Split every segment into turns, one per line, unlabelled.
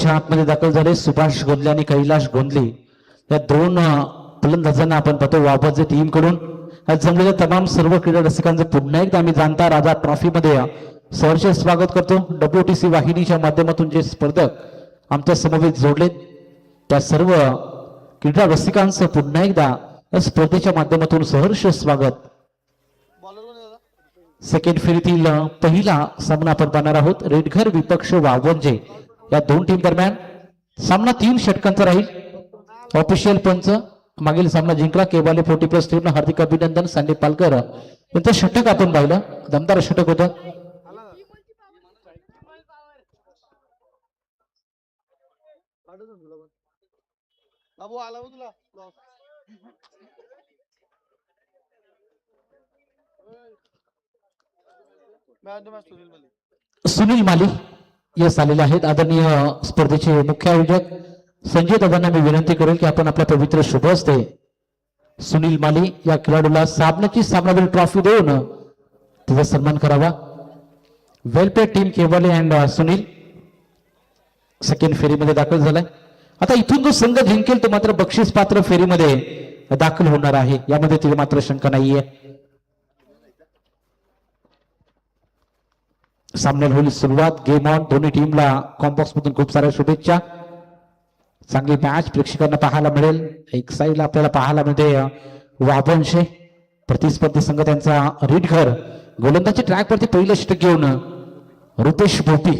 गोलंदाजाच्या आतमध्ये दाखल झाले सुभाष गोंधले आणि कैलाश गोंधले या दोन फलंदाजांना आपण पाहतो वाबजे टीम कडून आज जमलेल्या तमाम सर्व क्रीडा रसिकांचं पुन्हा एकदा आम्ही जाणता राजा ट्रॉफी मध्ये सहर्ष स्वागत करतो. WTC वाहिनीच्या माध्यमातून जे स्पर्धक आमच्या समवेत जोडलेत त्या सर्व क्रीडा रसिकांचं पुन्हा एकदा या स्पर्धेच्या माध्यमातून सहर्ष स्वागत. सेकंड फेरीतील पहिला सामना आपण पाहणार आहोत. रेडघर विपक्ष वावंजे या दोन टीम दरम्यान सामना 3 षटकांचा राहील. ऑफिशियल पंच मागील सामना जिंकला केवाले 40+ टीमला हार्दिक अभिनंदन. संदीप पालकर यांचं षटक आपण पाहिलं, दमदार षटक होतं. सुनील माली यस आलेले आहेत. आदरणीय स्पर्धेचे मुख्य आयोजक संजय दादांना मी विनंती करेल की आपण आपल्या पवित्र शुभ हस्ते सुनील माली या खेळाडूला सामन्याची सामनावीर ट्रॉफी देऊन त्याचा सन्मान करावा. वेलप्ले टीम केवाले अँड सुनील सेकंड फेरीमध्ये दाखल झालाय. आता इथून जो संघ जिंकेल तो मात्र बक्षीस पात्र फेरीमध्ये दाखल होणार आहे, यामध्ये तिला मात्र शंका नाहीये. सामन्याला होईल सुरुवात. Game on. दोन्ही टीमला कॉम्बॉक्स मधून खूप साऱ्या शुभेच्छा. चांगली मॅच प्रेक्षकांना पाहायला मिळेल. एक साईडला आपल्याला पाहायला मिळते वाबंशे प्रतिस्पर्धी संघ त्यांचा रेडघर गोलंदाजी ट्रॅक वरती पहिलं षटक घेऊन रुपेश भोपी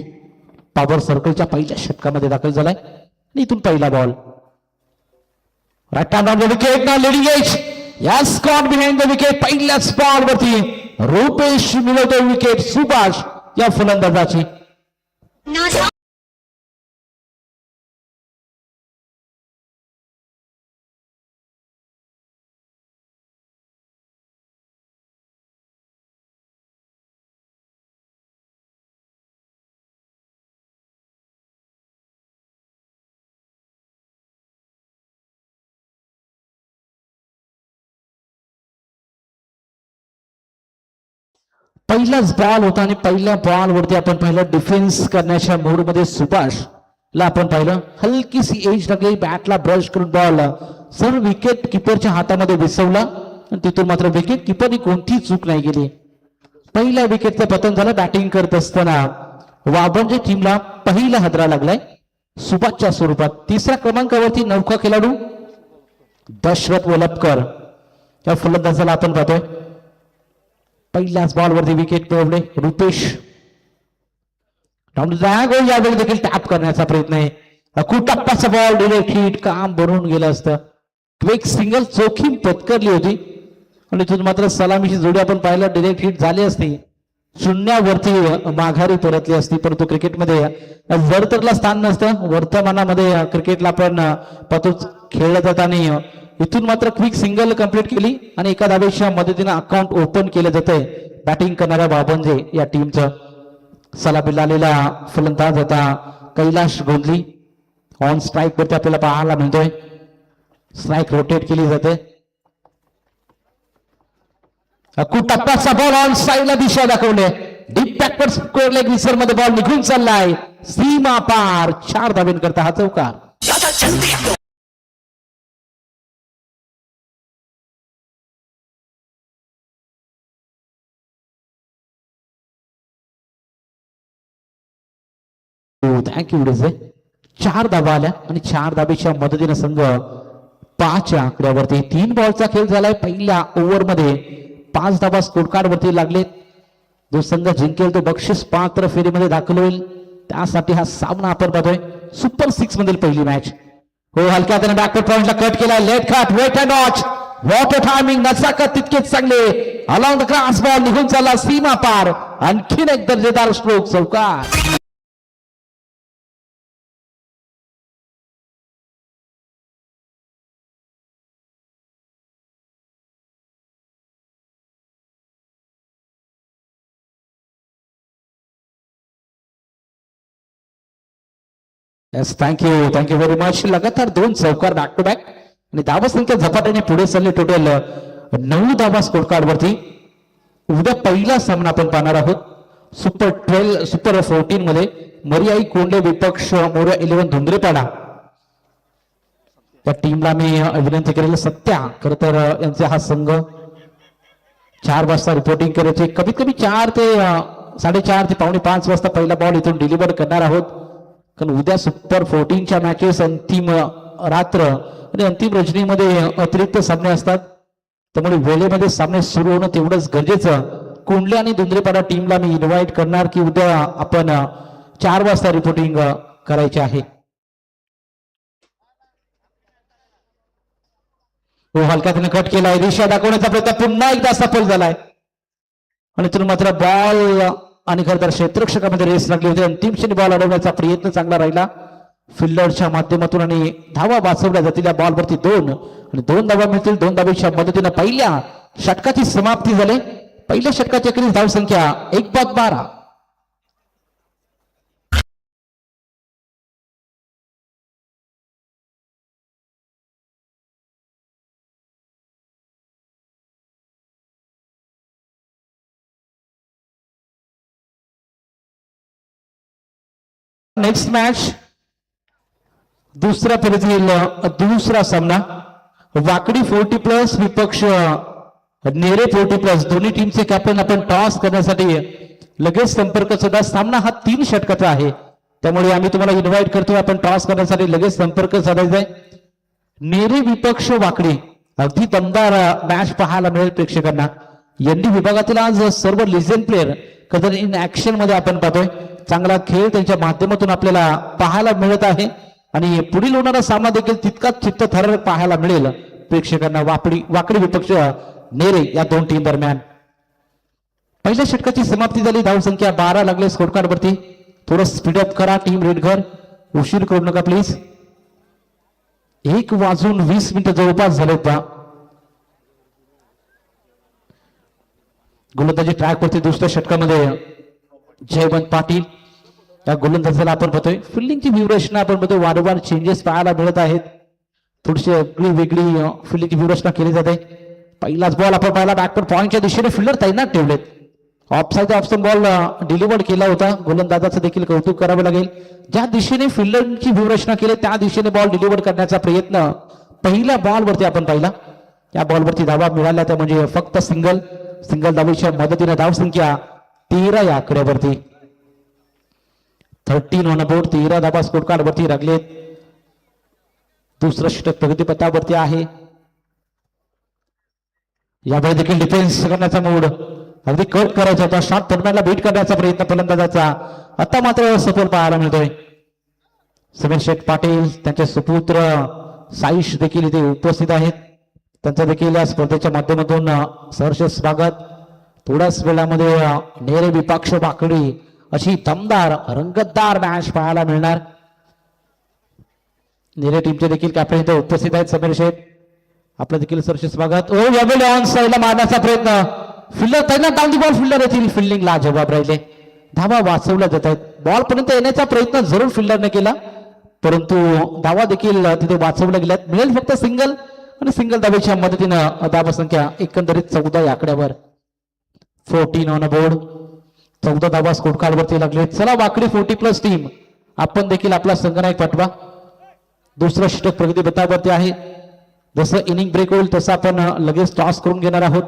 पॉवर सर्कलच्या पहिल्या षटकामध्ये दाखल झालाय. इथून पहिला बॉल राईट हँड विकेट ना leading edge yes caught behind the wicket. पहिल्याच बॉल वरती रुपेश मिळवतो विकेट सुभाष या फलंदाजाची. पहिलाच बॉल होता आणि पहिल्या बॉल वरती आपण पाहिलं डिफेन्स करण्याच्या मूड मध्ये सुभाष ला आपण पाहिलं हलकीशी एज लागली. बॅटला ब्रश करून बॉल सर्व विकेट किपरच्या हातामध्ये विसवला आणि तिथून मात्र विकेट किपरनी कोणती चूक नाही केली. पहिल्या विकेटचं पतन झालं. बॅटिंग करत असताना वाबंजे टीमला पहिला हादरा लागलाय सुभाषच्या स्वरूपात. तिसऱ्या क्रमांकावरती नौका खेळाडू दशरथ वलपकर या फलंदाजाला आपण पाहतोय. पहिल्याच बॉल वरती विकेट मिळवले रुपेश. यावेळी देखील टॅप करण्याचा प्रयत्न आहे. कुटप्पाचा बॉल डिरेक्ट हिट. काम बनवून गेलं असतं. क्विक सिंगल चोखी पत्करली होती आणि तिथून मात्र सलामीची जोडी आपण पाहिलं डिरेक्ट हिट झाली असती. शून्यावरती माघारी परतली असती. परंतु क्रिकेटमध्ये वरतरला स्थान नसतं. वर्तमानामध्ये क्रिकेटला आपण पाहतो खेळलं जाताना इथून मात्र क्विक सिंगल कंप्लीट केली आणि एका धावेच्या मदतीने अकाउंट ओपन केलं जातंय. बॅटिंग करणाऱ्या वाबंजे या टीमचं सलामीला आलेला फलंदाज होता कैलाश गोंधली. ऑन स्ट्राईक वरती आपल्याला पाहायला मिळतोय. स्ट्राईक रोटेट केली जाते. कुटप्पाचा बॉल ऑन साईडला दिशा दाखवले. डीप बॅकवर्ड स्क्वेअर लेग विसर मध्ये बॉल निघून चाललाय. सीमा पार 4 धावेंकरता हा चौकार. Thank you DJ. 4 धावा आल्या आणि 4 धावेच्या मदतीने संघ 5 आकड्यावरती. 3 बॉलचा खेळ झालाय. पहिल्या ओव्हर मध्ये 5 धावा स्कोर कार्ड वरती लागले. जो संघ जिंकेल तो बक्षीस पात्र फेरीमध्ये दाखल होईल. त्यासाठी हा सामना आपण पाहतोय. सुपर 6 मधील पहिली मॅच. हो हलक्या त्याने बॅकवर्ड पॉइंटला कट केला. Late cut wait and watch. What timing नसाकत तितकेच चांगले. अलॉंग द क्रॉस बॉल निघून चालला सीमा पार. आणखीन एक दर्जेदार स्ट्रोक चौकार. Yes thank you very much. लगातार 2 चौकार बॅक टू बॅक आणि धावा संख्या झपाट्याने पुढे चालले. टोटल 9 धावा स्कोर कार्ड वरती. उद्या पहिला सामना आपण पाहणार आहोत सुपर 14 मध्ये मरियाई कोंडे विपक्ष मोर्या 11 धुंद्रेपाडा त्या टीमला मी विनंती केलेलं सत्या खर तर यांचा हा संघ 4 वाजता रिपोर्टिंग करायचे कमीत कमी 4 ते 4:30 ते 4:45 वाजता पहिला बॉल इथून डिलिव्हर करणार आहोत कारण उद्या सुपर 14च्या मॅचेस अंतिम रात्र आणि अंतिम रजनीमध्ये अतिरिक्त सामने असतात त्यामुळे वेळेमध्ये सामने सुरू होणं तेवढंच गरजेचं कोंडले आणि धुंद्रेपाडा टीमला मी इन्व्हाइट करणार की उद्या आपण 4 वाजता रिपोर्टिंग करायचे आहे तो हलक्याने कट केलाय दिशा दाखवण्याचा प्रयत्न पुन्हा एकदा सफल झालाय आणि तिथून मात्र बॉल आणि खरं तर क्षेत्ररक्षकामध्ये रेस लागली होती अंतिम क्षणी बॉल अडवण्याचा प्रयत्न चांगला राहिला फिल्डरच्या माध्यमातून आणि धावा वाचवल्या जातील या बॉलवरती 2 आणि 2 धावा मिळतील 2 धावेच्या मदतीने पहिल्या षटकाची समाप्ती झाली पहिल्या षटकाची अखेरीस धावसंख्या 1-12 नेक्स्ट मॅच दुसऱ्या फेरीतील दुसरा सामना वाकडी 40+ विपक्ष नेरे 40+ दोन्ही टीमचे कॅप्टन आपण टॉस करण्यासाठी लगेच संपर्क साधा सामना हा 3 षटकाचा आहे त्यामुळे आम्ही तुम्हाला इन्व्हाइट करतोय आपण टॉस करण्यासाठी लगेच संपर्क साधायचा आहे नेरे विपक्ष वाकडी अगदी दमदार मॅच पाहायला मिळेल प्रेक्षकांना एनडी विभागातील आज सर्व लिजेंड प्लेयर कधी इन ऍक्शन मध्ये आपण पाहतोय चांगला खेळ त्यांच्या माध्यमातून आपल्याला पाहायला मिळत आहे आणि पुढील होणारा सामना देखील तितकाच चित्तथरारक पाहायला मिळेल प्रेक्षकांना वाकडी विपक्ष नेरे या 2 टीम दरम्यान पहिल्या षटकाची समाप्ती झाली धावसंख्या 12 लागले स्कोर कार्ड वरती थोडं स्पीडअप करा टीम रेडघर उशीर करू नका प्लीज 1:20 जवळपास झाले पहा गोलंदाजी ट्रॅक वरती दुसऱ्या षटकामध्ये जयवंत पाटील या गोलंदाजाला आपण पाहतोय फिल्डिंगची व्यूहरचना आपण पाहतोय वारंवार चेंजेस पाहायला मिळत आहेत थोडीशी वेगळी फिल्डिंगची व्यूहरचना केली जाते पहिलाच बॉल आपण पाहिला बॅकवर्ड पॉईंटच्या दिशेने फिल्डर तैनात ठेवलेत ऑफसाईड ऑप्शन बॉल डिलिव्हर्ड केला होता गोलंदाजाचं देखील कौतुक करावं लागेल ज्या दिशेने फिल्डरची व्यूहरचना केली त्या दिशेने बॉल डिलिव्हर्ड करण्याचा प्रयत्न पहिल्या बॉलवरती आपण पाहिला या बॉलवरती धावा मिळाल्या त्या म्हणजे फक्त सिंगल धावेच्या मदतीने धावसंख्या 13 या आकड्यावरती 13 ऑन बोर्ड 13 धावा स्कोर कार्ड वरती लागलेत दुसरं षटक प्रगतीपथावरती आहे यावेळी देखील डिफेन्स करण्याचा मूड अगदी कट करायचा होता शॉट फॉर्मॅटला बीट करण्याचा प्रयत्न फलंदाजाचा आता मात्र सफल पाहायला मिळतोय समीर शेठ पाटील त्यांचे सुपुत्र साईश देखील इथे उपस्थित आहेत त्यांचं देखील या स्पर्धेच्या माध्यमातून सहर्ष स्वागत थोड्याच वेळामध्ये नेरे विपक्ष वाकडी अशी दमदार रंगतदार मॅच पाहायला मिळणार नेरे टीमचे देखील कॅप्टन इथे उपस्थित आहेत समीर शेठ आपलं देखील सहर्ष स्वागत यावेळी ऑन साईडला मारण्याचा प्रयत्न फिल्डर तैनात डाऊन दी बॉल फिल्डर येथील फिल्डिंगला जबाब राहिले धावा वाचवल्या जात आहेत बॉल पर्यंत येण्याचा प्रयत्न जरूर फिल्डरने केला परंतु धावा देखील तिथे वाचवल्या गेल्यात मिळेल फक्त सिंगल आणि सिंगल धावेच्या मदतीनं धावा संख्या एकंदरीत 14 या आकड्यावर 14 ऑन बोर्ड 14 धावा स्कोर कार्ड वरती लागले चला वाकडी 40+ टीम आपण देखील आपला संघनायक पाठवा दुसरं षटक प्रगती बेतावरती आहे जसं इनिंग ब्रेक होईल तसं आपण लगेच टॉस करून घेणार आहोत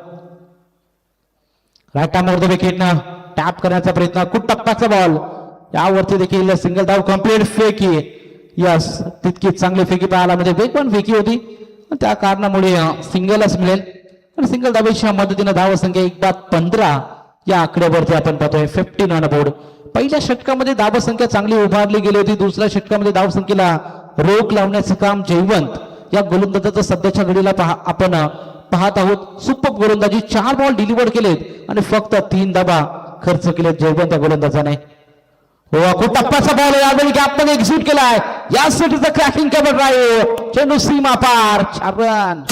राईट आर्म वर विकेटनं टॅप करण्याचा प्रयत्न खूप टप्प्याचा बॉल यावरती देखील सिंगल धाव कंप्लीट फेकी यस तितकी चांगली फेकी पाहायला म्हणजे वेगवान फेकी होती त्या कारणामुळे सिंगलच मिळेल आणि सिंगल धावेच्या मदतीने धाव संख्या 1-15 या आकड्यावरती आपण पाहतोय 15 ऑन बोर्ड पहिल्या षटकामध्ये धाव संख्या चांगली उभारली गेली होती दुसऱ्या षटकामध्ये धाव संख्येला रोख लावण्याचं काम जयवंत या गोलंदाजाचं सध्याच्या घडीला आपण पाहत आहोत सुपर गोलंदाजी 4 बॉल डिलिव्हर्ड केलेत आणि फक्त 3 धावा खर्च केलेत जयवंत या गोलंदाजाने खूप टप्प्याचा बॉल यावेळी गॅपने एक्झिट केलाय यासाठीचं क्रॅकिंग कव्हर ड्राईव्ह चेंडू सीमा पार 4 रन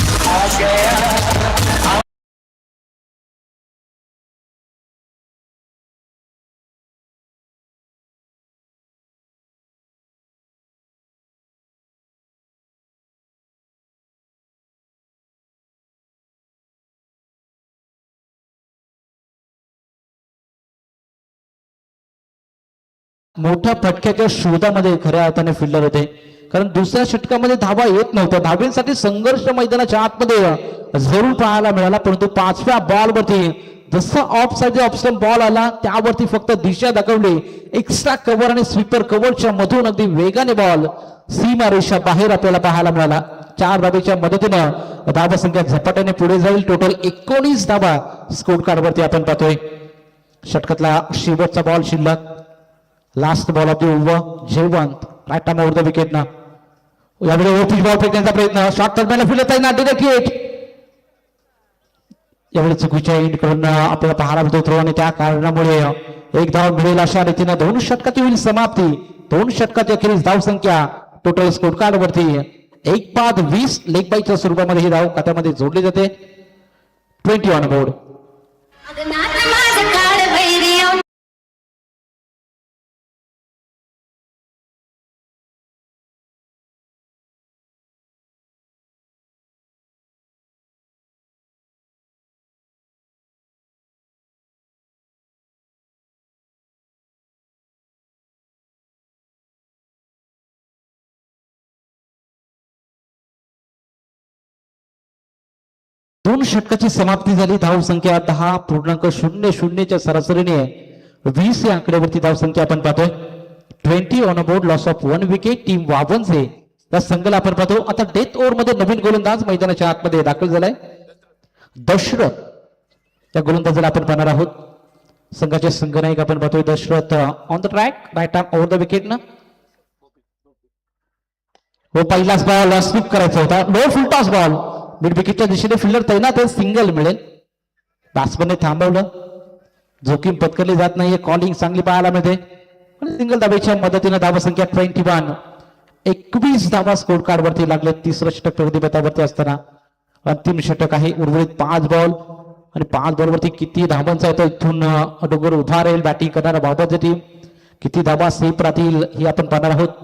मोठ्या फटक्याच्या शोधामध्ये खऱ्या अर्थाने फिल्डर होते, कारण दुसऱ्या षटकामध्ये धावा येत नव्हत्या. धावेसाठी संघर्ष मैदानाच्या आतमध्ये जरूर पाहायला मिळाला, परंतु 5व्या बॉलवरती जसा ऑफ साइड ऑप्शन बॉल आला त्यावरती फक्त दिशा दाखवली. एक्स्ट्रा कव्हर आणि स्वीपर कव्हरच्या मधून अगदी वेगाने बॉल सीमा रेषा बाहेर आपल्याला पाहायला मिळाला. 4 धावेच्या मदतीनं धावा संख्या झपाट्याने पुढे जाईल. टोटल 19 धावा स्कोर कार्ड वरती आपण पाहतोय. षटकातला शेवटचा बॉल शिल्लक. Last ball of the over. Jaywant right time over the wicket ना. यावेळी ओपी बॉल फेकण्याचा प्रयत्न. शॉर्ट टर्मिनल फिरत आहे ना, डिरेक्ट हिट. यावेळी चुकीच्या एंड करून आपल्याला पाहायला मिळतो थ्रो, आणि त्या कारणामुळे एक धाव मिळेल अशा रीतीने 2 षटकाची होईल समाप्ती. 2 षटकाची अखेरीस धाव संख्या टोटल स्कोर कार्ड वरती 1-20 लेग बाईच्या स्वरूपामध्ये ही धाव खात्यामध्ये जोडली जाते. 20 ऑन बोर्ड. दोन षटकाची समाप्ती झाली. धाव संख्या 10.00च्या सरासरीने 20 या आकड्यावरती धाव संख्या आपण पाहतोय. 20 on board. Loss of 1 wicket. Team वावनसे त्या संघाला आपण पाहतो. आता डेथ ओव्हर मध्ये नवीन गोलंदाज मैदानाच्या आतमध्ये दाखल झालाय. दशरथ त्या गोलंदाजाला आपण पाहणार आहोत. संघाचे संघनायक आपण पाहतोय Dasharath on the track. Right arm over the wicket ना. हो, पहिलाच बॉल स्वीप करायचा होता. Low full toss ball mid विकेटच्या दिशेने फिल्डर तैनात आहे. सिंगल मिळेल. बॅट्समनने थांबवलं. जोखीम पत्करली जात नाहीये. कॉलिंग चांगली पाहायला मिळते. सिंगल धावेच्या मदतीने धावा संख्या 21. 21 धावा स्कोर कार्ड वरती लागले. 3रं षटक प्रगतीपथावरती असताना अंतिम षटक आहे. उर्वरित 5 बॉल आणि 5 बॉल वरती किती धावांचा येतो इथून अडोगर उभा राहील बॅटिंग करणारा बाबाची टीम. किती धावा सेफ राहतील हे आपण पाहणार आहोत.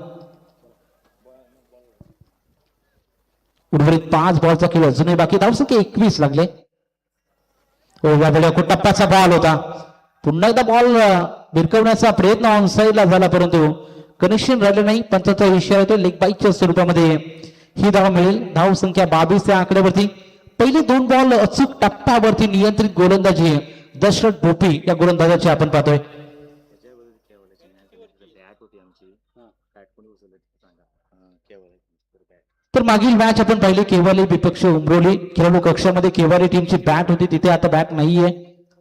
उर्वरित 5 बॉलचा खेळ अजूनही बाकी. धाव संख्या 21 लागले. यावेळी टप्प्याचा बॉल होता. पुन्हा एकदा बॉल भिरकवण्याचा प्रयत्न ऑन साईडला झाला, परंतु कनेक्शन राहिले नाही. पंचाचा इशारा येतो. लेग बाईकच्या स्वरूपामध्ये ही धाव मिळेल. धाव संख्या 22 या आकड्यावरती. पहिले 2 बॉल अचूक टप्प्यावरती नियंत्रित गोलंदाजी दशरथ भोपी या गोलंदाजाची आपण पाहतोय. तर मागील मॅच आपण पाहिली केवाली विपक्ष उमरोली. खेळाडू कक्षामध्ये केवाली टीमची बॅट होती, तिथे आता बॅट नाहीये.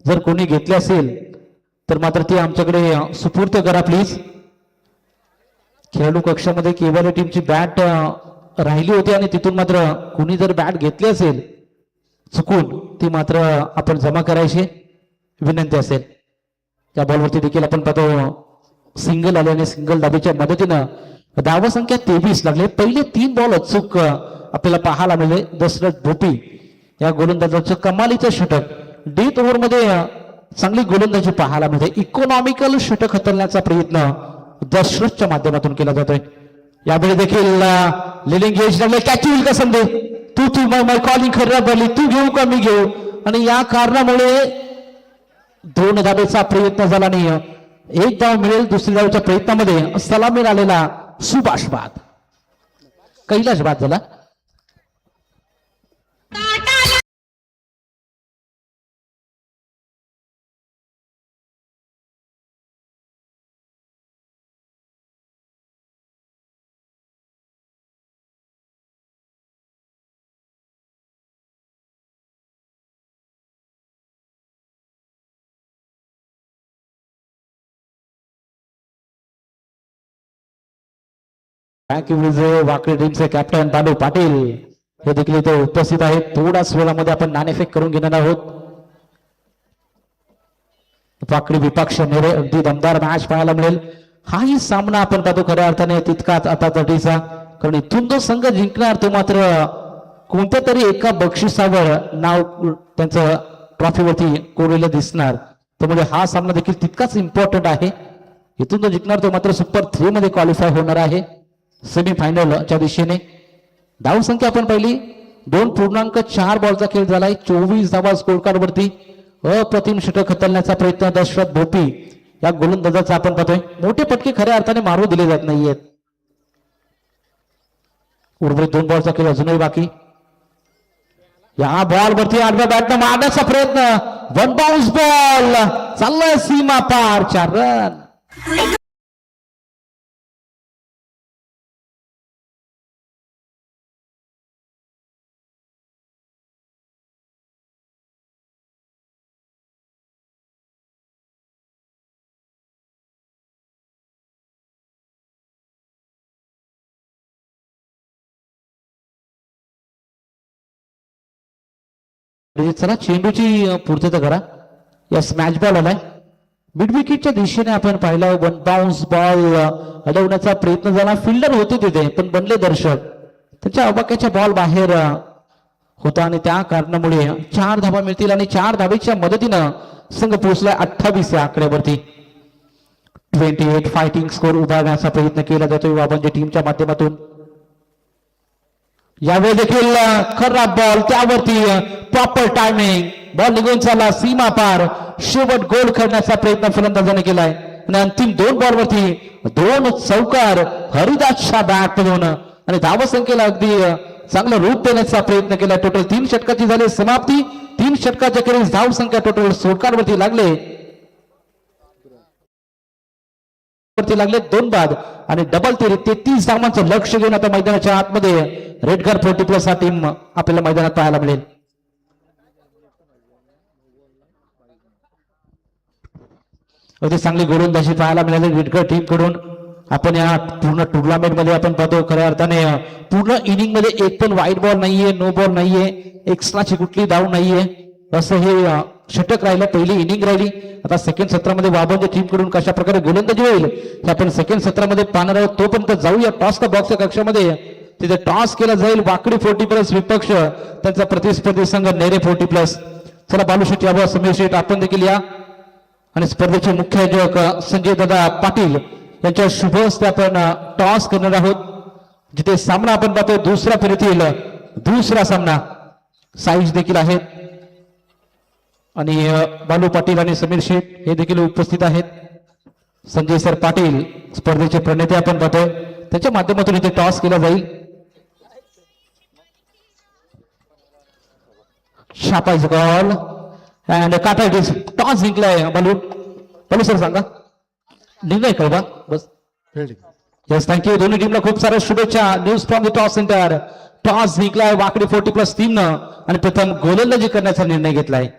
जर कोणी घेतली असेल तर मात्र ती आमच्याकडे सुपूर्द करा प्लीज. खेळाडू कक्षामध्ये केवाली टीमची बॅट राहिली होती आणि तिथून मात्र कोणी जर बॅट घेतली असेल चुकून ती मात्र आपण जमा करायची विनंती असेल. त्या बॉलवरती देखील आपण पाहतो सिंगल आले आणि सिंगल धाबेच्या मदतीनं धावा संख्या 23 लागले. पहिले 3 बॉल अचूक आपल्याला पाहायला मिळाले. दशरथ भोपी या गोलंदाजाचं कमालीचं षटक. डेथ ओव्हर मध्ये चांगली गोलंदाजी पाहायला मिळते. इकॉनॉमिकल षटक हाताळण्याचा प्रयत्न दशरथच्या माध्यमातून केला जातोय. यावेळी देखील लिलिंग एज लागले. कॅच होईल का संधी? तू माय कॉलिंग खरं बोलली. तू घेऊ का मी घेऊ? आणि या कारणामुळे 2 धावेचा प्रयत्न झाला नाही. 1 धाव मिळेल. दुसरी धावेच्या प्रयत्नामध्ये सलामी आलेला सुभाष बाद. कैलाश बाद झाला. वाकडी टीमचे कॅप्टन बालू पाटील हे देखील इथे उपस्थित आहेत. थोड्याच वेळामध्ये आपण नाणेफेक करून घेणार आहोत. वाकडी विपक्ष नेरे अगदी दमदार मॅच पाहायला मिळेल. हाही सामना आपण पाहतो खऱ्या अर्थाने तितकाच आता तटीचा, कारण इथून तो संघ जिंकणार तो मात्र कोणत्या तरी एका बक्षिसावर नाव त्यांचं ट्रॉफीवरती कोरलेलं दिसणार. त्यामुळे हा सामना देखील तितकाच इम्पॉर्टंट आहे. इथून तो जिंकणार तो मात्र सुपर 3 मध्ये क्वालिफाय होणार आहे सेमीफायनलच्या दिशेने. धाव संख्या आपण पाहिली 2.4 बॉलचा खेळ झालाय. 24 धावा स्कोर कार्ड वरती. अप्रतिम षटक हाताळण्याचा प्रयत्न दशरथ भोपी या गोलंदाजाचा आपण पाहतोय. मोठे पटके खऱ्या अर्थाने मारू दिले जात नाहीयेत. उर्वरित 2 बॉलचा खेळ अजूनही बाकी. या बॉल वरती आडव्या बॅटनं मारण्याचा प्रयत्न. 1 बाउन्स बॉल चाललाय सीमा पार. 4 रन. चला चेंडूची पूर्तता करा. या स्मॅच बॉल आलाय मिड विकेटच्या दिशेने. आपण पाहिलं 1 बाउन्स बॉल अडवण्याचा प्रयत्न झाला. फिल्डर होते तिथे पण बनले दर्शक. त्यांच्या अवाक्याच्या बॉल बाहेर होता आणि त्या कारणामुळे 4 धावा मिळतील आणि 4 धावेच्या मदतीनं संघ पोहोचलाय 28 या आकड्यावरती. 28 फायटिंग स्कोर उभारण्याचा प्रयत्न केला जातोय वाबंजी टीमच्या माध्यमातून. यावेळी देखील खराब बॉल त्यावरती प्रॉपर टायमिंग. बॉल निघून चालला सीमा पार. शेवट गोल करण्याचा प्रयत्न फलंदाजाने केलाय आणि अंतिम 2 बॉलवरती 2 चौकार हरिदासच्या बॅट मधून आणि धावसंख्येला अगदी चांगलं रूप देण्याचा प्रयत्न केला. टोटल 3 षटकाची झाली समाप्ती. 3 षटकाच्या खेळीस धावसंख्या टोटल 16 लागले. 2 बाद आणि डबल 33 धावांचं लक्ष घेऊन आता मैदानाच्या आतमध्ये रेडगर 40+ हा टीम आपल्याला मैदानात पाहायला मिळेल. अगदी चांगली गोलंदाजी पाहायला मिळाली रेडगर टीम कडून. आपण या पूर्ण टुर्नामेंट मध्ये आपण पाहतो खऱ्या अर्थाने पूर्ण इनिंग मध्ये एक पण वाईट बॉल नाहीये, नो बॉल नाहीये, एक्स्ट्राची कुठली धाव नाहीये. असं हे षटक राहिलं. पहिली इनिंग राहिली. आता सेकंड सत्रामध्ये वाबंजी टीम कडून कशा प्रकारे गोलंदाजी होईल हे आपण सेकंड सत्रामध्ये पाहणार आहोत. तोपर्यंत जाऊया टॉस का बॉक्सच्या कक्षामध्ये. तिथे टॉस केला जाईल. वाकडी 40+ विपक्ष त्यांचा प्रतिस्पर्धी संघ नेरे 40+. चला बालू शेट यावं, समीर शेट आपण देखील या आणि स्पर्धेचे मुख्य आयोजक संजय दादा पाटील यांच्या शुभ हस्ते आपण टॉस करणार आहोत. जिथे सामना आपण पाहतो दुसऱ्या फेरीतील दुसरा सामना. साईज देखील आहेत आणि बालू पाटील आणि समीर शेठ हे देखील उपस्थित आहेत. संजय सर पाटील स्पर्धेचे प्रणेते आपण पाहतोय. त्याच्या माध्यमातून इथे टॉस केला जाईल. छापायचं बॉल अँड काटा टॉस जिंकलाय. बालू सर सांगा निर्णय कळवा बस. Yes thank you. दोन्ही टीमला खूप साऱ्या शुभेच्छा. News from the toss centre. Toss जिंकलाय वाकडी 40+ टीमनं आणि प्रथम गोलंदाजी करण्याचा निर्णय घेतलाय.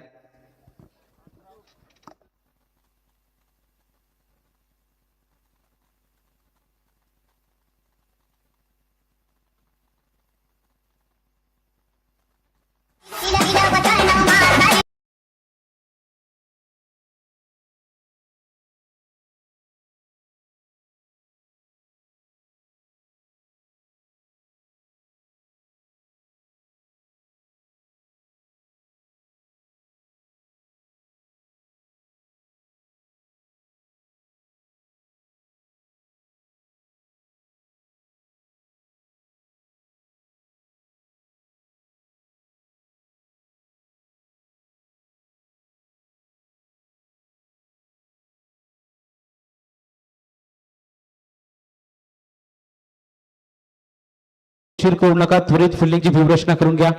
करू नका. त्वरित फिल्डिंगची व्यूहरचना करून घ्या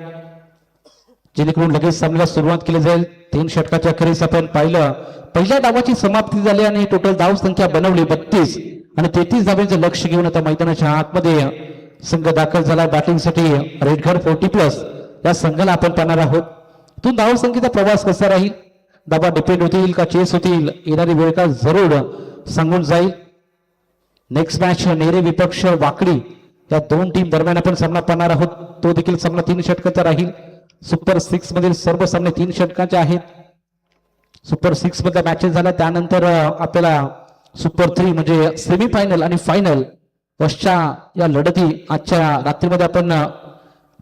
जेणेकरून लगेच सामन्याला सुरुवात केली जाईल. 3 षटकाच्या अखेरीस आपण पाहिलं पहिल्या डावाची समाप्ती झाली आणि टोटल धाव संख्या बनवली 32 आणि 33 धावांचं लक्ष घेऊन आता मैदानाच्या आतमध्ये संघ दाखल झाला बॅटिंगसाठी. रेडघर 40+ या संघाला आपण पाहणार आहोत. इथून धाव संख्येचा प्रवास कसा राहील, धावा डिपेंड होतील का चेस होतील, येणारी वेळ का जरूर सांगून जाईल. नेक्स्ट मॅच नेरे विपक्ष वाकडी या 2 टीम दरम्यान आपण सामना पाहणार आहोत. तो देखील सामना 3 षटकाचा राहील. सुपर 6 मधील सर्व सामने 3 षटकाचे आहेत. सुपर 6 मधल्या मॅचेस झाल्या त्यानंतर आपल्याला सुपर 3 म्हणजे सेमीफायनल आणि फायनल अशा या लढती आजच्या रात्रीमध्ये आपण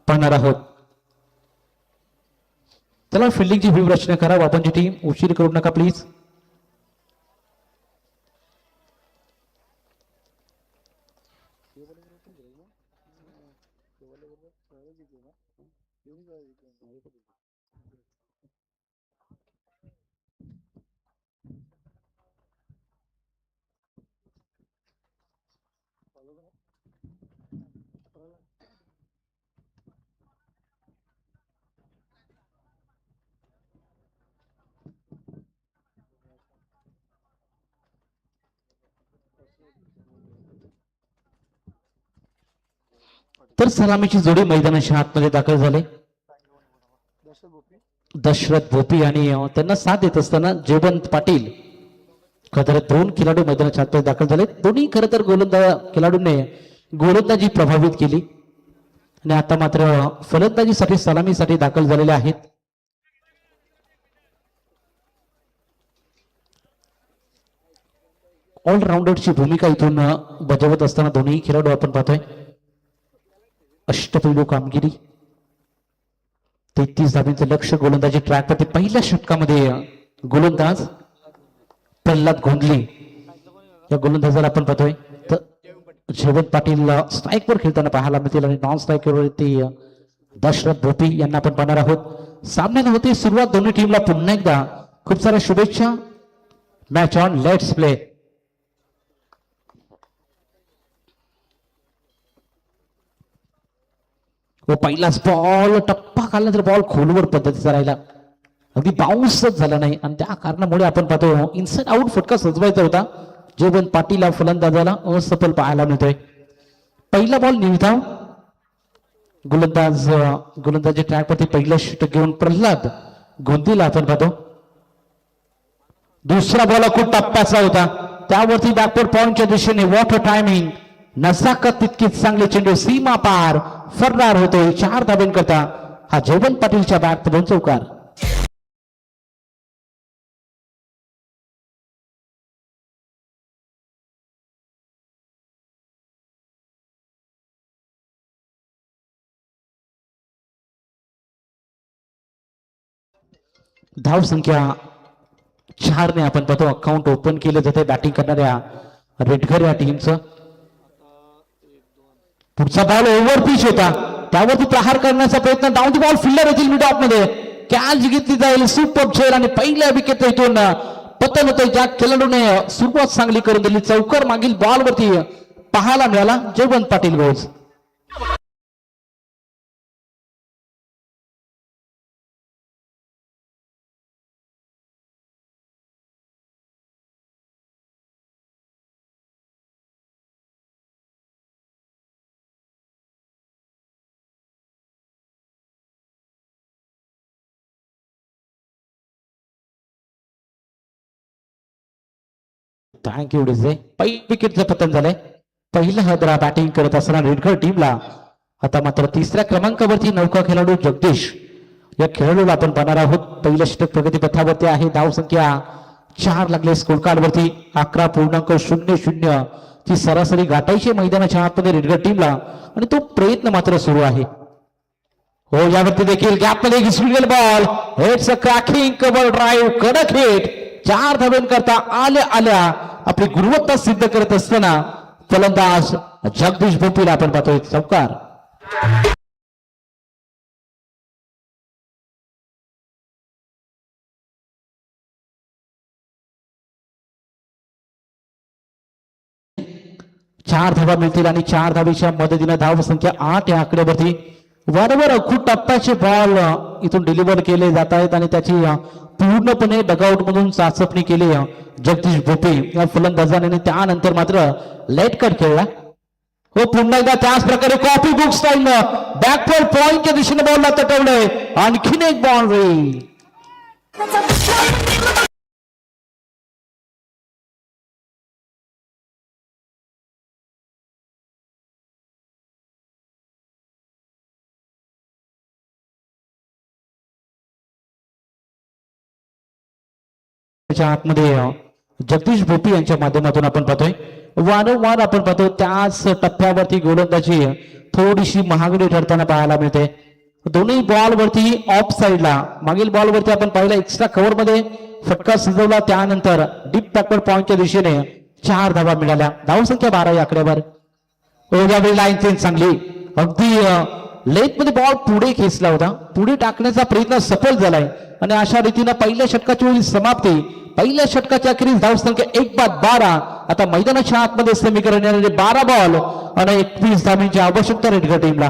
पाहणार आहोत. चला फिल्डिंगची व्यूहरचना करा वापनची टीम. उशीर करू नका प्लीज. तर सलामीची जोडी मैदानाच्या आतमध्ये दाखल झाले. दशरथ भोपी आणि त्यांना साथ देत असताना जयवंत पाटील खरं दोन खेळाडू मैदानाच्या आतमध्ये दाखल झाले. दोन्ही खरं तर खेळाडूंनी गोलंदाजी प्रभावित केली आणि आता मात्र फलंदाजीसाठी सलामीसाठी दाखल झालेले आहेत. ऑलराऊंडरची भूमिका इथून बजावत असताना दोन्ही खेळाडू आपण पाहतोय. अष्टपैलू कामगिरी, 33 धाबींचं लक्ष गोलंदाजी ट्रॅकवरती. पहिल्या षटकामध्ये गोलंदाज प्रल्हाद गोंधले या गोलंदाजाला आपण पाहतोय. तर जयवंत पाटील स्ट्राईकवर खेळताना पाहायला मिळतील आणि नॉन स्ट्राईकवरती दशरथ भोपी यांना आपण पाहणार आहोत. सामन्याला होती सुरुवात दोन्ही टीमला पुन्हा एकदा खूप साऱ्या शुभेच्छा. Match on, let's play. व पहिलाच बॉल टप्पा खाल्ला तर बॉल खोलवर पद्धतीचा राहिला, अगदी बाउन्सच झाला नाही आणि त्या कारणामुळे आपण पाहतो इनसाइड आउट फटका सजवायचा होता. जयवंत पाटील या फलंदाजाला असफल पाहायला मिळतोय. पहिला बॉल निर्धाव, गोलंदाजी ट्रॅकवरती पहिलं षटक घेऊन प्रल्हाद गोंदीला आपण पाहतो. दुसरा बॉल खूप टप्प्याचा होता, त्यावरती बॅकवर्ड पॉइंटच्या दिशेने वॉटर टायमिंग, नजाकत तितकीच चांगली, चेंडू सीमा पार फरार होतोय. 4 धाब्यांकरता हा जयवंत पाटीलच्या बॅट दोन चौकार. धाव संख्या 4 ने आपण पाहतो अकाउंट ओपन केलं जाते बॅटिंग करणाऱ्या रेडगर या टीमचं. पुढचा बॉल ओव्हर पिच होता, त्यावरती प्रहार करण्याचा प्रयत्न, डाऊन दी बॉल, फिल्डर येतील मिड ऑफ मध्ये, कॅच घेतली जाईल, सुपर झेल आणि पहिल्या विकेट इथून पतन होते. ज्या खेळाडूने सुरुवात चांगली करून दिली, चौकर मागील बॉलवरती पाहायला मिळाला Jaywant Patil goes. Thank you DJ. पहिली विकेटचं पतन झालंय. पहिला हदरा बॅटिंग करत असताना रेडगर टीमला आता मात्र तिसऱ्या क्रमांकावरती नौका खेळाडू जगदीश या खेळाडूला आपण पाहणार आहोत. पहिलं षटक प्रगती पथावरती आहे. धाव संख्या 4 लागले स्कोर कार्ड वरती. 11.00 ची सरासरी गाठायची मैदानाच्या आतमध्ये रेडगर टीमला आणि तो प्रयत्न मात्र सुरू आहे. हो, यावरती देखील गॅपमध्ये घिसून गेल ball. It's a cracking cover drive, कडक हिट. 4 धाब्यांकरता आल्या आपली गुणवत्ता सिद्ध करत असताना फलंदाज जगदीश भोपीला आपण पाहतोय चौकार. चार धावा मिळतील आणि 4 धावेच्या मदतीने धाव संख्या 8 या आकड्यावरती वारंवार खूप टप्प्याचे बॉल इथून डिलिव्हर केले जात आहेत आणि त्याची पूर्णपणे डगआउट मधून चाचपणी केली जगदीश भोपी या फलंदाजाने. त्यानंतर मात्र लेट कट खेळला. हो, पुन्हा एकदा त्याच प्रकारे कॉपी बुक स्टाईल बॅकवर्ड पॉइंटच्या दिशेने बॉलला तटवलंय. आणखीन एक बाउंड्री. आतमध्ये जगदीश भोपी यांच्या माध्यमातून आपण पाहतोय वारंवार आपण पाहतो त्याच टप्प्यावरती गोलंदाजी थोडीशी महागडी ठरताना पाहायला मिळते. दोन्ही बॉलवरती ऑफ साइडला मागील बॉलवरती आपण पाहिलं एक्स्ट्रा कव्हर मध्ये फटका सजवला, त्यानंतर डीप बॅकवर्ड पॉइंटच्या दिशेने 4 धावा मिळाल्या. धावसंख्या 12 या आकड्यावर. यावेळी लाईन चेंज चांगली, अगदी लेट मध्ये बॉल पुढे खेचला होता, पुढे टाकण्याचा प्रयत्न सफल झालाय आणि अशा रीतीने पहिल्या षटकाची होईल समाप्ती. पहिल्या षटकाच्या अखेरीस धावसंख्या 1-12. आता मैदानाच्या आतमध्ये समीकरण येणारे 12 बॉल आणि 21 धावांची आवश्यकता रेडगर टीमला.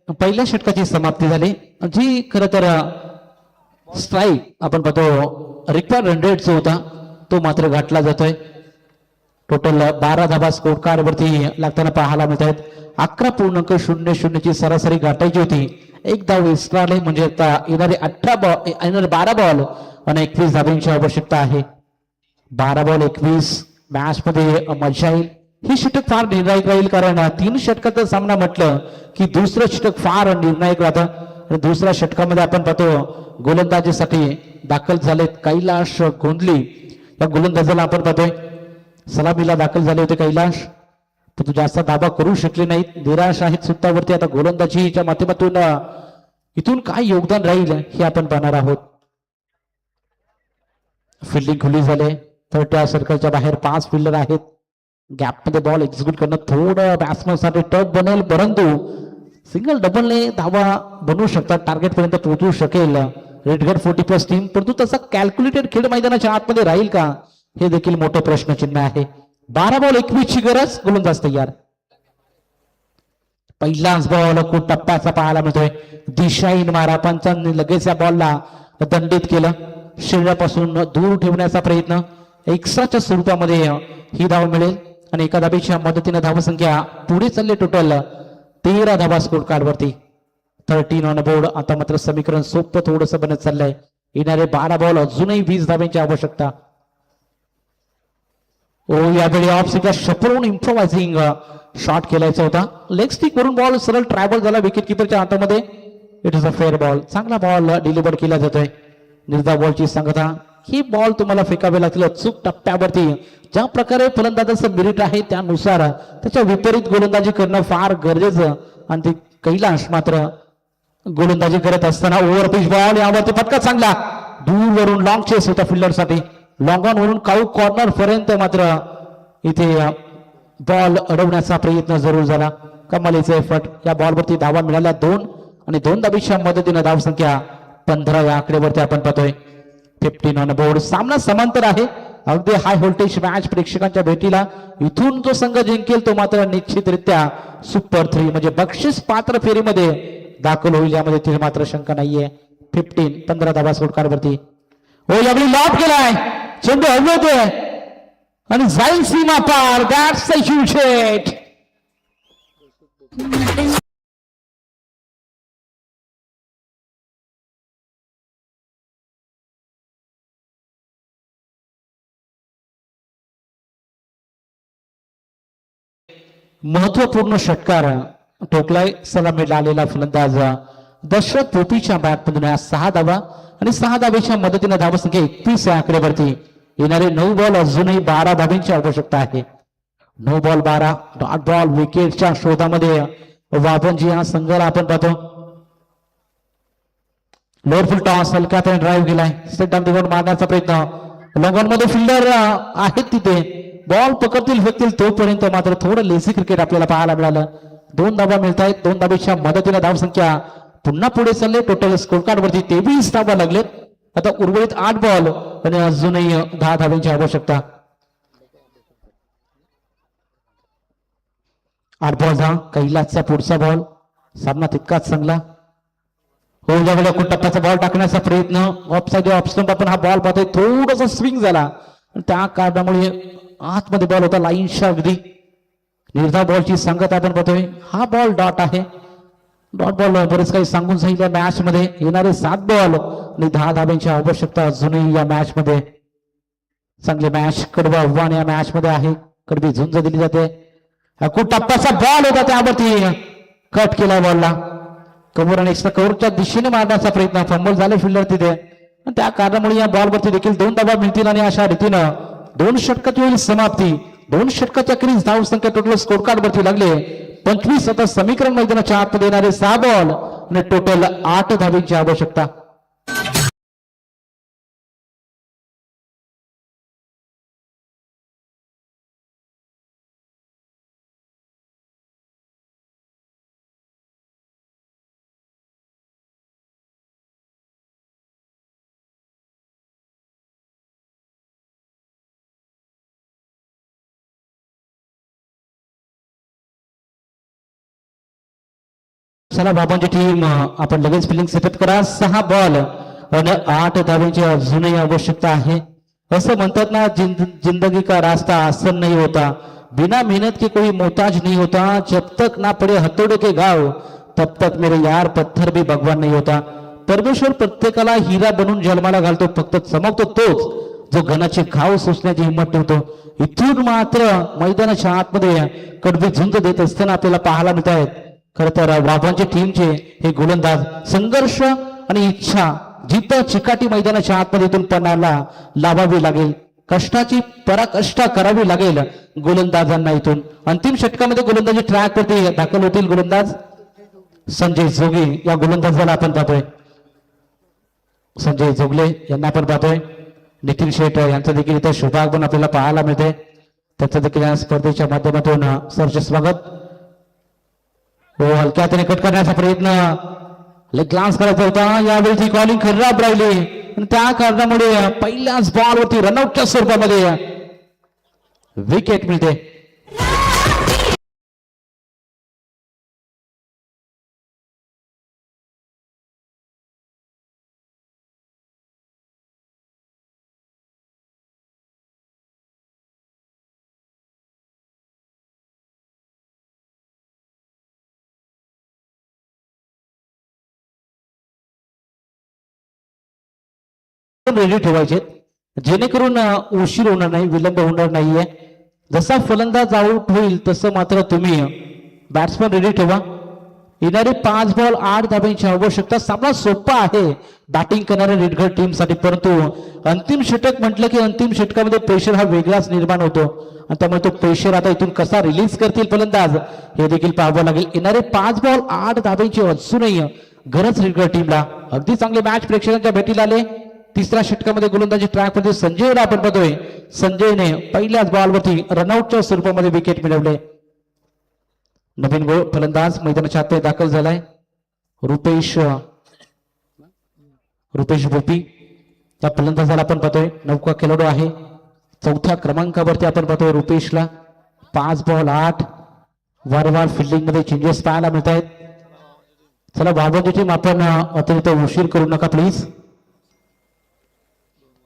पहिल्या षटकाची समाप्ती झाली जी खर तर स्ट्राईक आपण पाहतो रिक्वायर्ड रन रेट जो होता तो मात्र गाठला जातोय. टोटल 12 धाबा स्कोर कार्ड वरती लागताना पाहायला मिळत आहेत. 11.00 ची सरासरी गाठायची होती. एक धाव एक्स्ट्रा आले म्हणजे आता येणारे 12 बॉल आणि 21 धाब्यांची आवश्यकता आहे. 12 बॉल 21 मॅच मध्ये मजा येईल. ही षटक फार निर्णायक राहील कारण 3 षटकाचा सामना म्हटलं की दुसरं षटक फार निर्णायक राहतं. आणि दुसऱ्या षटकामध्ये आपण पाहतो गोलंदाजीसाठी दाखल झालेत कैलाश गोंधली. या गोलंदाजाला आपण पाहतोय सलामीला दाखल झाले होते कैलाश, परंतु जास्त दाबा करू शकले नाहीत. निराश आहेत सुट्टावरती. आता गोलंदाजीच्या माध्यमातून इथून काय योगदान राहील हे आपण पाहणार आहोत. फिल्डिंग खुली झाले तर त्या सर्कलच्या बाहेर 5 फिल्डर आहेत. गॅपमध्ये बॉल एक्झिक्यूट करणं थोडं बॅट्समन साठी टफ बनेल, परंतु सिंगल डबलने धावा बनवू शकतात, टार्गेट पर्यंत पोहोचू शकेल रेडगड 40+ टीम. परंतु तसा कॅल्क्युलेटेड खेळ मैदानाच्या आतमध्ये राहील का हे देखील मोठं प्रश्नचिन्ह आहे. 12 बॉल 21 ची गरज, गोलंदाज तयार. पहिलाच बॉल खूप टप्प्याचा पाहायला मिळतोय. दिशाहीन मारा पंचांनी लगेच या बॉलला दंडित केलं. शरीरापासून दूर ठेवण्याचा प्रयत्न. एक्स्ट्राच्या स्वरूपामध्ये ही धाव मिळेल आणि एका धाबेच्या मदतीने धावसंख्या पुढे चालले. टोटल 13 धाबा स्कोर कार्ड वरती 13 ऑन बोर्ड. आता मात्र समीकरण सोपं थोडंसं बनत चाललंय. येणारे 12 बॉल अजूनही 20 धाब्यांची आवश्यकता. यावेळी ऑफ स्टिकला शपरून इम्प्रोवायझिंग शॉट खेळायचा होता. लेग स्टिक वरून बॉल सरळ ट्रॅव्हल झाला विकेट किपरच्या हातामध्ये. It is a fair ball. चांगला बॉल डिलिव्हर केला जातोय. निर्धाव बॉलची सांगता ही बॉल तुम्हाला फेकावे लागतील अचूक टप्प्यावरती. ज्या प्रकारे फलंदाजाचं मेरिट आहे त्यानुसार त्याच्या विपरीत गोलंदाजी करणं फार गरजेचं. आणि ते कैलाश मात्र गोलंदाजी करत असताना ओव्हर पिच बॉल यावरती फटका चांगला दूर वरून लॉंग चेस होता फिल्डरसाठी. लॉंग ऑन वरून काऊ कॉर्नर पर्यंत मात्र इथे बॉल अडवण्याचा प्रयत्न जरूर झाला. कमालीचे एफर्ट. या बॉलवरती धावा मिळाल्या 2 आणि 2 धाबीच्या मदतीने धावसंख्या 15 या आकडेवरती आपण पाहतोय. 15 ऑन बोर्ड. सामना समांतर आहे. अगदी हाय व्होल्टेज मॅच प्रेक्षकांच्या भेटीला. इथून जो संघ जिंकेल तो मात्र निश्चितरित्या सुपर 3 म्हणजे बक्षीस पात्र फेरीमध्ये दाखल होईल. यामध्ये तिथे मात्र शंका नाहीये. 15 धाबा स्कोर कार्ड वरती. हो यावेळी लॉट केलाय. चेंडू हलवतोय आणि जाईल सीमा पार. That's a huge hit. महत्वपूर्ण षटकार ठोकलाय. सलामी आलेला फलंदाज दशरथ पोपीच्या बॅटमधून 6 धावा आणि 6 धावेच्या मदतीने धावसंख्या 21 या आकडेवरती. येणारे 9 बॉल अजूनही 12 धाब्यांची आवश्यकता आहे. 9 बॉल 12 डॉट बॉल विकेटच्या शोधामध्ये वाबनजी हा संघाला आपण पाहतो. लोअर फुल टॉस हलक्यात ड्राईव्ह केलाय. स्टेट डाऊन द मारण्याचा प्रयत्न. लॉंग मध्ये फिल्डर आहेत तिथे. बॉल पकडतील फेकतील तोपर्यंत मात्र थोडं लेझी क्रिकेट आपल्याला पाहायला मिळालं. 2 धाबा मिळत आहेत. 2 धाबेच्या मदतीने धावसंख्या पुन्हा पुढे चालले. टोटल स्कोर कार्ड वरती 23 धाबा लागलेत. आता उर्वरित 8 बॉल आणि अजूनही 10 धाब्यांची आवश्यकता. 8 बॉल हा कैलासचा पुढचा बॉल. सामना तितकाच चांगला. हो यावेळेला खूप टप्प्याचा बॉल टाकण्याचा प्रयत्न. ऑफ साईड ऑफ स्टंप आपण हा बॉल पाहतोय. थोडासा स्विंग झाला त्या कारणामुळे आतमध्ये बॉल होता लाईनच्या अगदी. निर्धाव बॉलची सांगत आपण पाहतोय. हा बॉल डॉट आहे. डॉट बॉल बरेच काही सांगून सांगितलं. मॅच मध्ये येणारे 7 बॉल आणि 10 धाब्यांची आवश्यकता अजूनही या मॅच मध्ये. चांगले मॅच कडवं आव्हान या मॅच मध्ये आहे. कडवी झुंज दिली जाते. खूप टप्प्याचा बॉल होता त्यावरती कट केला बॉलला. कव्हर आणि एक्स्ट्रा कव्हरच्या दिशेने मारण्याचा प्रयत्न. फंबल झाले फिल्डर तिथे. त्या कारणामुळे या बॉलवरती देखील 2 धाबा मिळतील आणि अशा रीतीनं 2 षटकाची होईल समाप्ती. 2 षटकाच्या क्रीज धावसंख्या टोटल स्कोर कार्ड वरती लागले 25. आता समीकरण मैदानाच्या आतमध्ये येणारे 6 बॉल आणि टोटल 8 धाब्यांची आवश्यकता. चला बाबांची टीम आपण लगेच फिलिंग सेटअप करा. 6 बॉल आणि 8 धावांची अजूनही आवश्यकता आहे. असं म्हणतात ना, जिंदगी का रास्ता आसान नहीं होता, बिना मेहनत के कोई मोहताज नहीं होता, जब तक ना पड़े हथौड़े के घाव तब तक मेरे यार पत्थर भी भगवान नहीं होता. परमेश्वर प्रत्येकाला हिरा बनून जन्माला घालतो, फक्त चमकतो तोच जो घनाचे घाव सोसण्याची हिंमत ठेवतो. इथून मात्र मैदानाच्या आतमध्ये कडवी झुंज देत असताना आपल्याला पाहायला मिळत आहेत. खर तर बाबांच्या टीमचे हे गोलंदाज संघर्ष आणि इच्छा जिथं चिकाटी मैदानाच्या आतमध्ये पणाला लावावी लागेल, कष्टाची पराकष्ट करावी लागेल गोलंदाजांना. इथून अंतिम षटकामध्ये गोलंदाजी ट्रॅक वरती दाखल होतील गोलंदाज संजय जोगे. या गोलंदाजाला आपण पाहतोय, संजय जोगले यांना आपण पाहतोय. नितीन शेठ यांचं देखील इथं शुभागमन आपल्याला पाहायला मिळते. त्याचं देखील या स्पर्धेच्या माध्यमातून सरचे स्वागत. हो, हलक्या हाताने कट करण्याचा प्रयत्न, ग्लान्स करायचा होता, यावेळी ती कॉलिंग खराब राहिली आणि त्या कारणामुळे पहिल्याच बॉलवरती रनआउटच्या स्वरूपामध्ये विकेट मिळते. रेडी ठेवायचे जेणेकरून उशीर होणार नाही, विलंब होणार नाहीये. जसा फलंदाज आउट होईल तसं मात्र तुम्ही बॅट्समन रेडी ठेवा. येणारे 5 बॉल 8 धाब्यांची आवश्यकता. सामना सोपा आहे बॅटिंग करणाऱ्या रेडगड टीम साठी, परंतु अंतिम षटक म्हटलं की अंतिम षटकामध्ये प्रेशर हा वेगळाच निर्माण होतो आणि त्यामुळे तो प्रेशर आता इथून कसा रिलीज करतील फलंदाज हे देखील पाहावं लागेल. येणारे 5 बॉल 8 धाब्यांची अजूनही गरज रेडगड टीमला. अगदी चांगले मॅच प्रेक्षकांच्या भेटीला आले. तिसऱ्या षटकामध्ये गोलंदाजी ट्रॅक मध्ये संजयला आपण पाहतोय. संजयने पहिल्याच बॉलवरती रनआउटच्या स्वरूपामध्ये विकेट मिळवले. नवीन गोल फलंदाज मैदानाच्या आत दाखल झालाय रुपेश भोपी. त्या फलंदाजाला आपण पाहतोय. नौका खेळाडू आहे, 4थ्या क्रमांकावरती आपण पाहतोय रुपेशला. 5 बॉल 8. वारंवार फिल्डिंग मध्ये चेंजेस पाहायला मिळत आहेत. चला बाबाची टीम आपण अतिरिक्त उशीर करू नका प्लीज.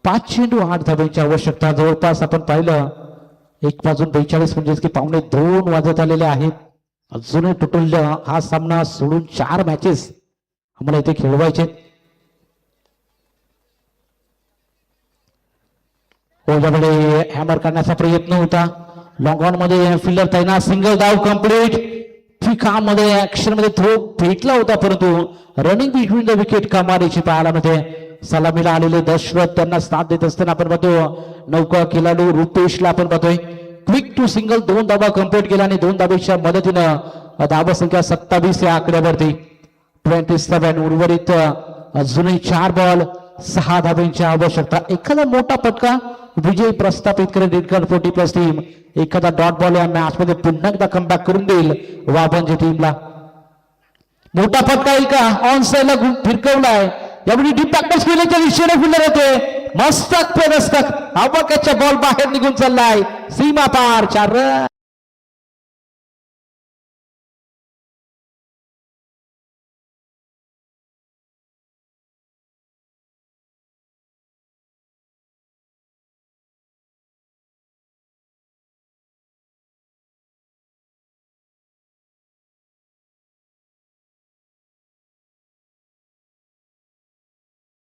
5 चेंडू 8 धाब्यांची आवश्यकता. जवळपास आपण पाहिलं 1:42 म्हणजेच की 1:45 वाजत आलेले आहेत. अजूनही टोटल हा सामना सोडून 4 मॅचेस आम्हाला इथे खेळवायचे. यामध्ये हॅमर करण्याचा प्रयत्न होता. लॉंग ऑन मध्ये फिल्डर तैनात, सिंगल धाव कंप्लीट. फिका मध्ये ऍक्शन मध्ये थ्रो भेटला होता, परंतु रनिंग बिटवीन द विकेट कमालीची पाहायला मध्ये सलामीला आलेले दशरथ त्यांना साथ देत असताना आपण पाहतो. नौका खेळाडू रुपेशला आपण पाहतोय. क्विक टू सिंगल 2 धाबा कंप्लीट केला आणि 2 धाब्याच्या मदतीनं धावा संख्या 27 या आकड्यावरती 27. उर्वरित अजूनही 4 बॉल 6 धाब्यांची आवश्यकता. एखादा मोठा फटका विजय प्रस्थापित करेल रेडगड 40+ टीम. एखादा डॉट बॉल या मॅच मध्ये पुन्हा एकदा कमबॅक करून देईल वाबांच्या टीमला. मोठा फटका येईल का? ऑन साइडला फिरकवलाय. यावेळी डीप बॅकवर्ड केल्याच्या दिशेने फिल्डर होते. मस्तक पे दस्तक, अवकाशचा बॉल बाहेर निघून चाललाय सीमा पार. 4 रन.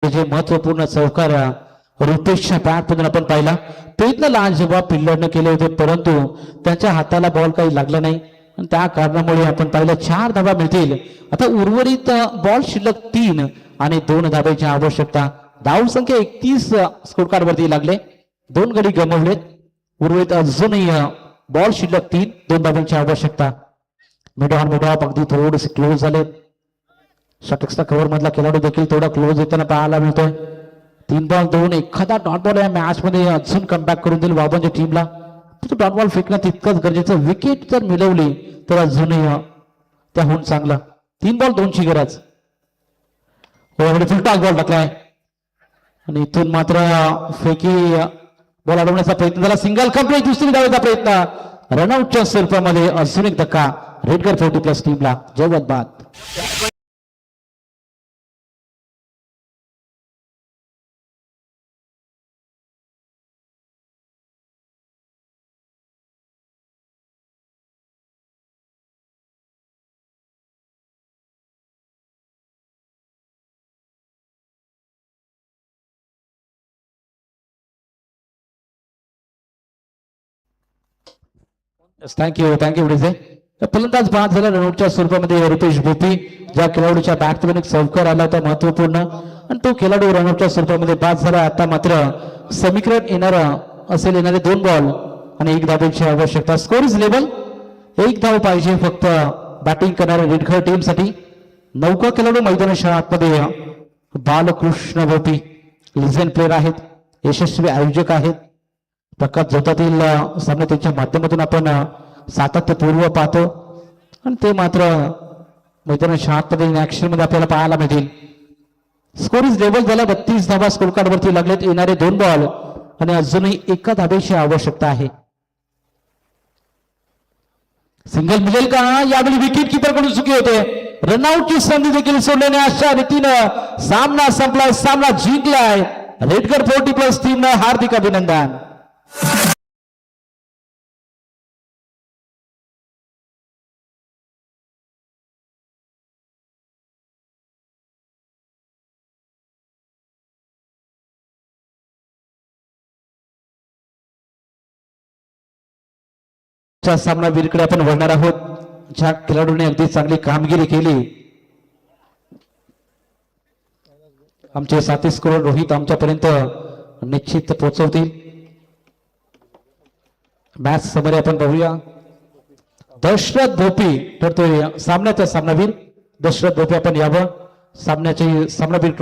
जे महत्वपूर्ण चौकार रुपेशच्या बॅट मधून आपण पाहिला. प्रयत्न लहान जेव्हा फिल्डरने केले होते, परंतु त्यांच्या हाताला बॉल काही लागला नाही आणि त्या कारणामुळे आपण पाहिलं 4 धावा मिळतील. आता उर्वरित बॉल शिल्लक 3 आणि 2 धाब्याची आवश्यकता. धाव संख्या 31 स्कोर कार्ड वरती लागले. 2 गडी गमावलेत. उर्वरित अजूनही बॉल शिल्लक 3, 2 धाब्यांची आवश्यकता. मिडॉन अगदी थोडेसे क्लोज झाले. षटकचा कव्हर मधला खेळाडू देखील थोडा क्लोज येताना पाहायला मिळतोय. 3 बॉल 2. एखादा डॉट बॉल या मॅच मध्ये अजून कमबॅक करून देईल बाबांच्या टीमला. डॉट बॉल फेकणं तितकंच गरजेचं. विकेट जर मिळवली तर अजूनही त्याहून चांगला. 3 बॉल 2 ची गरज. फुलटॉस बॉल टाकलाय आणि इथून मात्र फेकी बॉल अडवण्याचा प्रयत्न झाला. Single complete. दुसरी धावेचा प्रयत्न. रनआउटच्या स्वरूपामध्ये अजून एक धक्का रेडगड 40+ टीमला. जय बाद. Thank you DJ. फलंदाज बाद झाला रनआउटच्या स्वरूपामध्ये रुपेश भोपी. ज्या खेळाडूच्या बॅटमॅन एक चौकार आला होता महत्वपूर्ण आणि तो खेळाडू रनआउटच्या स्वरूपामध्ये बाद झाला. आता मात्र समीकरण येणारा असेल येणारे 2 बॉल आणि 1 धावेची आवश्यकता. Score is level. 1 धाव पाहिजे फक्त बॅटिंग करणाऱ्या रेडखळ टीम साठी. नौका खेळाडू मैदानाच्या आतमध्ये बालकृष्ण भोपी लिजन प्लेअर आहेत, यशस्वी आयोजक आहेत. प्रकाश जोतातील सामने त्यांच्या माध्यमातून आपण सातत्यपूर्व पाहतो आणि ते मात्र मैदानाच्या आतमध्ये ऍक्शन मध्ये आपल्याला पाहायला मिळतील. स्कोर इज लेवल झाला. 32 धावा स्कोर कार्ड वरती लागलेत. येणारे 2 बॉल आणि अजूनही 1 धावेची आवश्यकता आहे. सिंगल मिळेल का? यावेळी विकेट किपर कडून चुकी होते. रनआउटची संधी देखील सोडल्याने अशा रीतीनं सामना संपलाय, सामना जिंकलाय रेडगर 40+ टीमनं. हार्दिक अभिनंदन. सामनावीरकडे आपण वळणार आहोत. ज्या खेळाडूने अगदी चांगली कामगिरी केली, आमचे साथी स्कोर रोहित आमच्यापर्यंत निश्चित पोहोचवतील. मॅच समोर आपण बघूया. दशरथ भोपी ठरतोय सामन्याचा सामनावीर. दशरथ भोपी आपण यावं. सामन्याचे सामनावीर